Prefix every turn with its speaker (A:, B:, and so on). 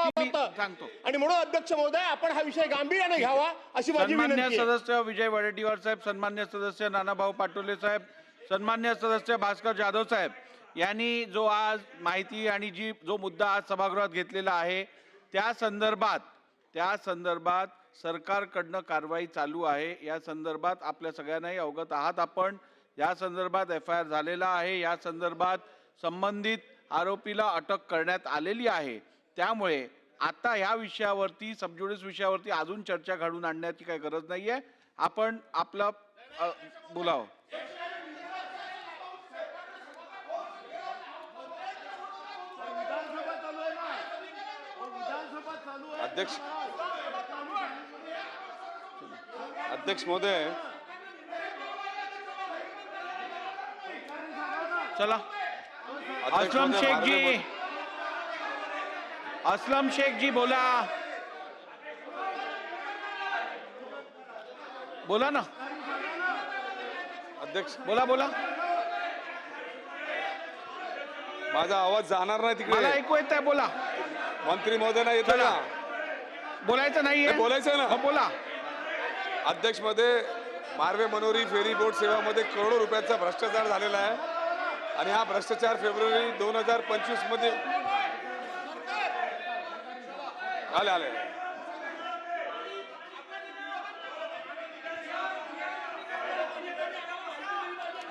A: सांगतो
B: आणि म्हणून अध्यक्ष महोदय आपण हा विषय गांभीर्याने घ्यावा अशी माझी
A: सन्मान्य
B: विनंती आहे.
A: सदस्य विजय वडेट्टीवार साहेब, सन्मान्य सदस्य नानाभाऊ पाटोले साहेब, सन्मान्य सदस्य भास्कर जाधव साहेब यांनी जो आज माहिती आणि जो मुद्दा आज सभागृहात घेतलेला आहे त्या संदर्भात सरकारकडनं कारवाई चालू आहे. या संदर्भात आपल्या सगळ्यांनाही अवगत आहात आपण. या संदर्भात FIR झालेला आहे. या संदर्भात संबंधित आरोपीला अटक करण्यात आलेली आहे. त्यामुळे आता या विषयावरती सबज्युडिस विषयावरती अजून चर्चा घडून आणण्याची काही गरज नाहीये. आपण आपलं बोलावं.
C: अध्यक्ष महोदय,
A: चला असलम शेख जी बोला ना.
C: अध्यक्ष
A: बोला.
C: माझा आवाज जाणार नाही
A: मला
C: तिकडे.
A: ऐकू येत आहे. बोला.
C: मंत्री महोदय नाही येत
A: चला.
C: ना.
A: बोलायचं नाहीये.
C: बोलायचं ना.
A: बोला.
C: अध्यक्ष मध्ये मार्वे मनोरी फेरी बोट सेवामध्ये करोडो रुपयाचा भ्रष्टाचार झालेला आहे आणि हा भ्रष्टाचार फेब्रुवारी 2025 मध्ये आले